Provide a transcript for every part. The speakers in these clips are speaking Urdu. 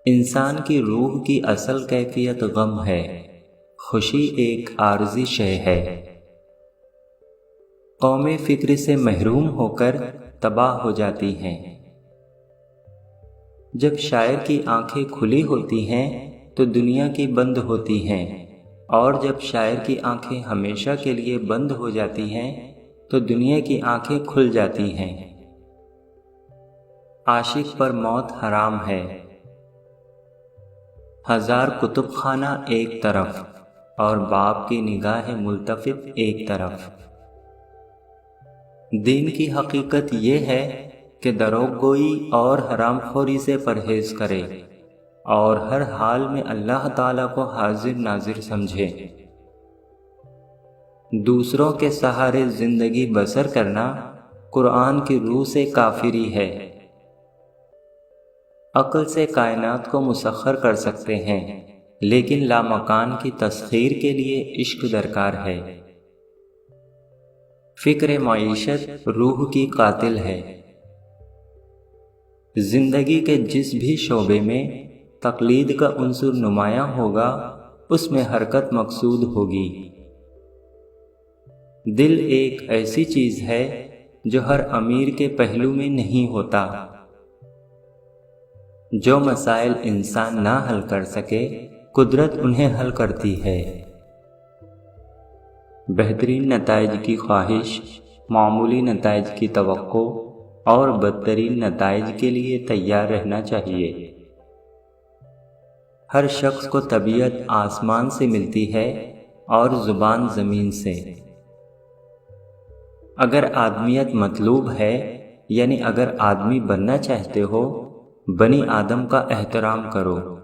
انسان کی روح کی اصل کیفیت غم ہے، خوشی ایک عارضی شے ہے۔ قومیں فکر سے محروم ہو کر تباہ ہو جاتی ہیں۔ جب شاعر کی آنکھیں کھلی ہوتی ہیں تو دنیا کی بند ہوتی ہیں، اور جب شاعر کی آنکھیں ہمیشہ کے لیے بند ہو جاتی ہیں تو دنیا کی آنکھیں کھل جاتی ہیں۔ عاشق پر موت حرام ہے۔ ہزار کتب خانہ ایک طرف اور باپ کی نگاہ ملتفت ایک طرف۔ دین کی حقیقت یہ ہے کہ دروغ گوئی اور حرام خوری سے پرہیز کرے اور ہر حال میں اللہ تعالیٰ کو حاضر ناظر سمجھے۔ دوسروں کے سہارے زندگی بسر کرنا قرآن کی روح سے کافری ہے۔ عقل سے کائنات کو مسخر کر سکتے ہیں، لیکن لامکان کی تسخیر کے لیے عشق درکار ہے۔ فکر معیشت روح کی قاتل ہے۔ زندگی کے جس بھی شعبے میں تقلید کا عنصر نمایاں ہوگا، اس میں حرکت مقصود ہوگی۔ دل ایک ایسی چیز ہے جو ہر امیر کے پہلو میں نہیں ہوتا۔ جو مسائل انسان نہ حل کر سکے، قدرت انہیں حل کرتی ہے۔ بہترین نتائج کی خواہش، معمولی نتائج کی توقع اور بدترین نتائج کے لیے تیار رہنا چاہیے۔ ہر شخص کو طبیعت آسمان سے ملتی ہے اور زبان زمین سے۔ اگر آدمیت مطلوب ہے، یعنی اگر آدمی بننا چاہتے ہو، بنی آدم کا احترام کرو۔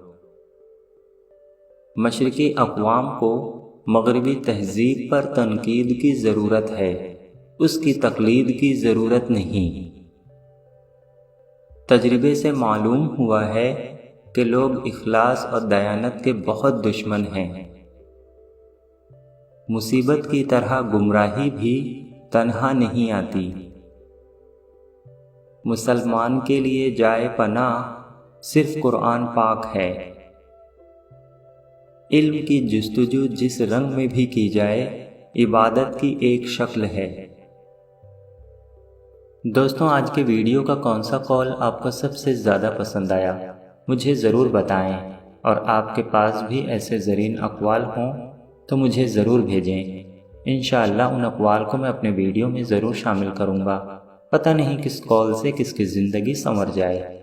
مشرقی اقوام کو مغربی تہذیب پر تنقید کی ضرورت ہے، اس کی تقلید کی ضرورت نہیں۔ تجربے سے معلوم ہوا ہے کہ لوگ اخلاص اور دیانت کے بہت دشمن ہیں۔ مصیبت کی طرح گمراہی بھی تنہا نہیں آتی۔ مسلمان کے لیے جائے پناہ صرف قرآن پاک ہے۔ علم کی جستجو جس رنگ میں بھی کی جائے، عبادت کی ایک شکل ہے۔ دوستوں، آج کے ویڈیو کا کون سا قول آپ کو سب سے زیادہ پسند آیا، مجھے ضرور بتائیں، اور آپ کے پاس بھی ایسے زرین اقوال ہوں تو مجھے ضرور بھیجیں۔ انشاءاللہ ان اقوال کو میں اپنے ویڈیو میں ضرور شامل کروں گا۔ پتہ نہیں کس قول سے کس کی زندگی سنور جائے۔